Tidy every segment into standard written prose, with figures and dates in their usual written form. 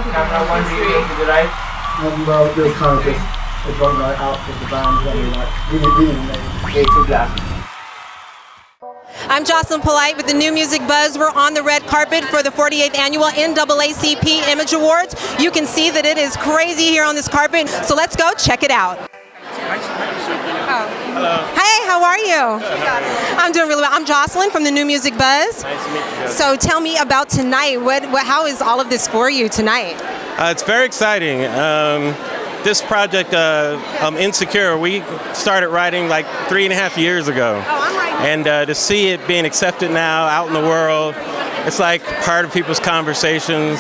Camera one, reading to the right. Well, just kind of just going right out with the band, really black. I'm Jocelyn Polite with the New Music Buzz. We're on the red carpet for the 48th annual NAACP Image Awards. You can see that it is crazy here on this carpet, so let's go check it out. Hello. Hey, how are you? Good. I'm doing really well. I'm Jocelyn from the New Music Buzz. Nice to meet you. So tell me about tonight. How is all of this for you tonight? It's very exciting. This project, Insecure, we started writing like 3.5 years ago. Oh, I'm right. And to see it being accepted now out in the world, it's like part of people's conversations.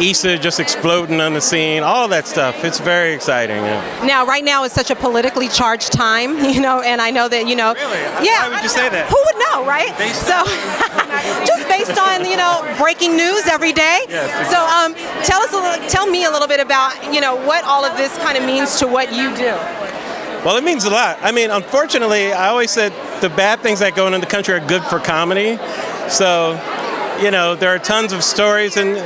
Issa just exploding on the scene, all that stuff. It's very exciting. Yeah. Now, right now is such a politically charged time, and I know that, Really? Yeah. Why would you say that? Who would know, right? So, just based on, breaking news every day. Yes, So, tell me a little bit about, what all of this kind of means to what you do. Well, it means a lot. I mean, unfortunately, I always said the bad things that go on in the country are good for comedy. So, there are tons of stories and,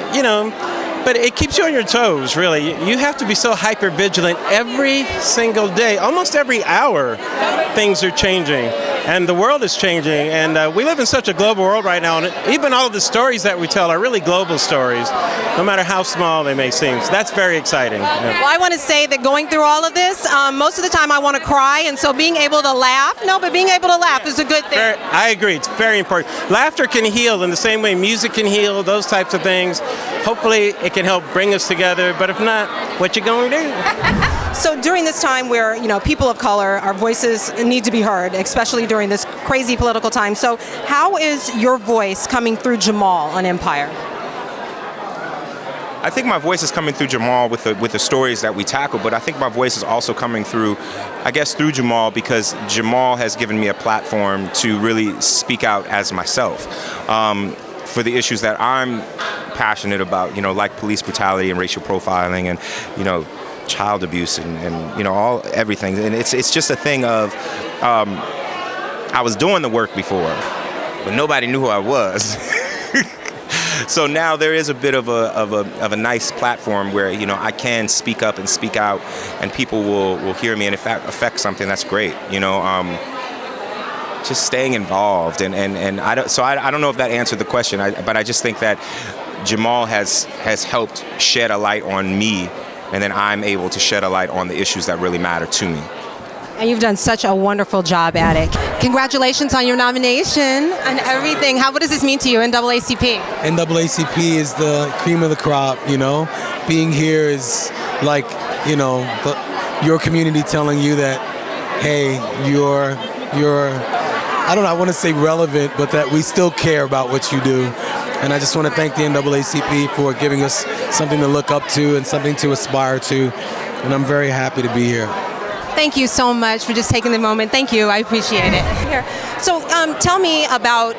but it keeps you on your toes, really. You have to be so hyper vigilant every single day. Almost every hour, things are changing. And the world is changing. And we live in such a global world right now. And even all of the stories that we tell are really global stories, no matter how small they may seem. So that's very exciting. Yeah. Well, I want to say that going through all of this, most of the time I want to cry. And so being able to laugh, being able to laugh is a good thing. I agree. It's very important. Laughter can heal in the same way music can heal, those types of things. Hopefully it can help bring us together, but if not, what you gonna do? So during this time where, people of color, our voices need to be heard, especially during this crazy political time. So how is your voice coming through Jamal on Empire? I think my voice is coming through Jamal with the stories that we tackle, but I think my voice is also coming through, through Jamal, because Jamal has given me a platform to really speak out as myself for the issues that I'm passionate about, like police brutality and racial profiling and, child abuse and everything. And it's just a thing of, I was doing the work before, but nobody knew who I was. So now there is a bit of a nice platform where, I can speak up and speak out and people will hear me and in fact affect something that's great, just staying involved and I don't know if that answered the question, but I just think that Jamal has helped shed a light on me, and then I'm able to shed a light on the issues that really matter to me. And you've done such a wonderful job at it. Congratulations on your nomination and everything. What does this mean to you, NAACP? NAACP is the cream of the crop, Being here is like, your community telling you that, hey, you're I don't know, I want to say relevant, but that we still care about what you do. And I just want to thank the NAACP for giving us something to look up to and something to aspire to. And I'm very happy to be here. Thank you so much for just taking the moment. Thank you. I appreciate it. Here. So tell me about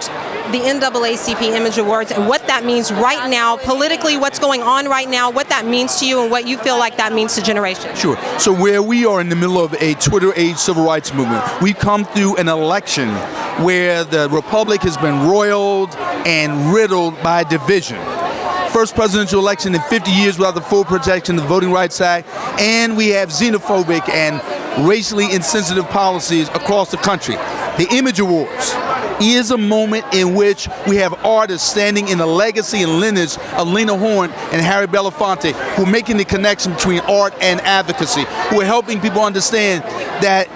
the NAACP Image Awards and what that means right now, politically, what's going on right now, what that means to you and what you feel like that means to generations. Sure. So where we are in the middle of a Twitter age civil rights movement, we've come through an election where the Republic has been roiled and riddled by division. First presidential election in 50 years without the full protection of the Voting Rights Act, and we have xenophobic and racially insensitive policies across the country. The Image Awards is a moment in which we have artists standing in the legacy and lineage of Lena Horne and Harry Belafonte, who are making the connection between art and advocacy, who are helping people understand that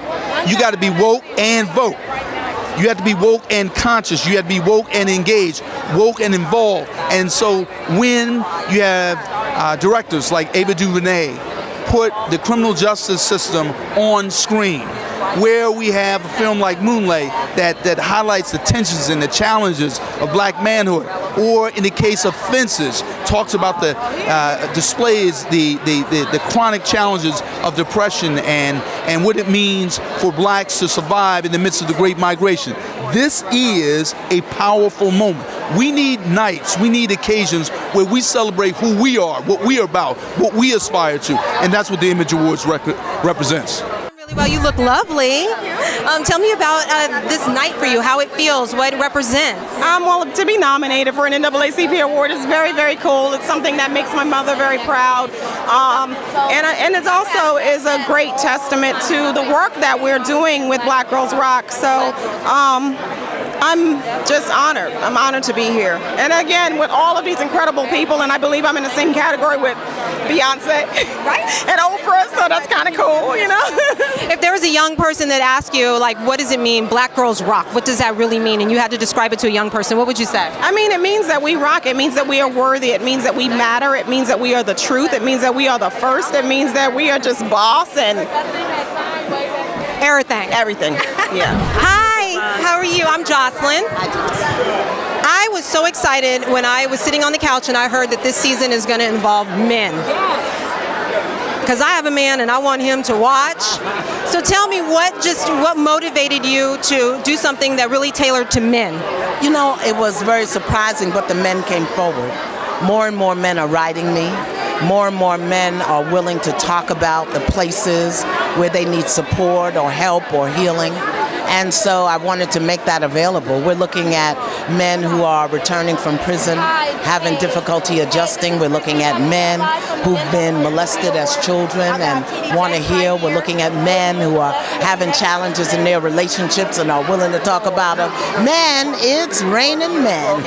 you got to be woke and vote. You have to be woke and conscious. You have to be woke and engaged, woke and involved. And so when you have directors like Ava DuVernay put the criminal justice system on screen, where we have a film like Moonlight that highlights the tensions and the challenges of black manhood, or in the case of Fences, talks about the displays the chronic challenges of depression and what it means for blacks to survive in the midst of the Great Migration. This is a powerful moment. We need nights, we need occasions where we celebrate who we are, what we are about, what we aspire to, and that's what the Image Awards represents. Well, you look lovely. Tell me about this night for you, how it feels, what it represents. Well, to be nominated for an NAACP award is very, very cool. It's something that makes my mother very proud. And it also is a great testament to the work that we're doing with Black Girls Rock. So I'm just honored. I'm honored to be here. And again, with all of these incredible people, and I believe I'm in the same category with Beyonce and Oprah, so that's kind of cool, you know? If there was a young person that asked you, like, what does it mean, Black Girls Rock? What does that really mean? And you had to describe it to a young person, what would you say? I mean, it means that we rock. It means that we are worthy. It means that we matter. It means that we are the truth. It means that we are the first. It means that we are just boss and Everything. everything. Yeah. Hi, how are you? I'm Jocelyn. I was so excited when I was sitting on the couch and I heard that this season is going to involve men. Because I have a man and I want him to watch. So tell me what motivated you to do something that really tailored to men? You know, it was very surprising, but the men came forward. More and more men are writing me. More and more men are willing to talk about the places where they need support or help or healing. And so I wanted to make that available. We're looking at men who are returning from prison, having difficulty adjusting. We're looking at men who've been molested as children and want to heal. We're looking at men who are having challenges in their relationships and are willing to talk about them. Men, it's raining men.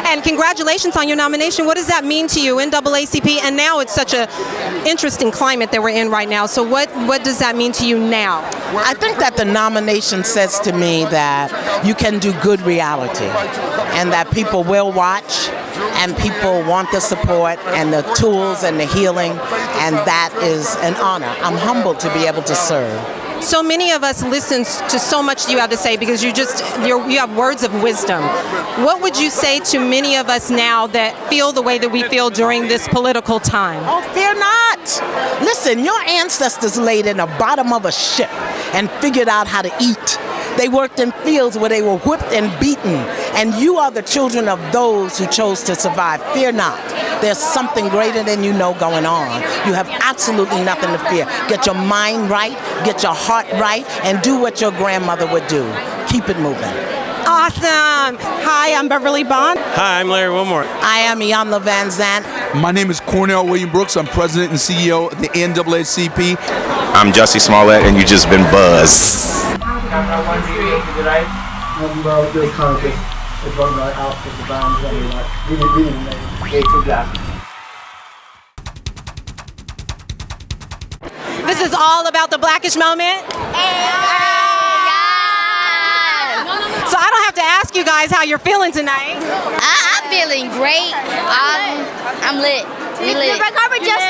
And congratulations on your nomination. What does that mean to you, NAACP? And now it's such an interesting climate that we're in right now. So what does that mean to you now? I think that the nomination says to me that you can do good reality and that people will watch and people want the support and the tools and the healing, and that is an honor. I'm humbled to be able to serve. So many of us listen to so much you have to say because you have words of wisdom. What would you say to many of us now that feel the way that we feel during this political time? Oh, fear not. Listen, your ancestors laid in the bottom of a ship and figured out how to eat. They worked in fields where they were whipped and beaten. And you are the children of those who chose to survive. Fear not. There's something greater than you know going on. You have absolutely nothing to fear. Get your mind right, get your heart right, and do what your grandmother would do. Keep it moving. Awesome. Hi, I'm Beverly Bond. Hi, I'm Larry Wilmore. I am Iyanla Van Zandt. My name is Cornell William Brooks. I'm president and CEO of the NAACP. I'm Jussie Smollett, and you just been buzzed. Camera 1 0 to the right. Well, it feels kind of just a drunk night out with the band, really, like, really amazing. Okay, to black. This is all about the Blackish moment. So I don't have to ask you guys how you're feeling tonight. I'm feeling great. I'm lit. We lit. Recover just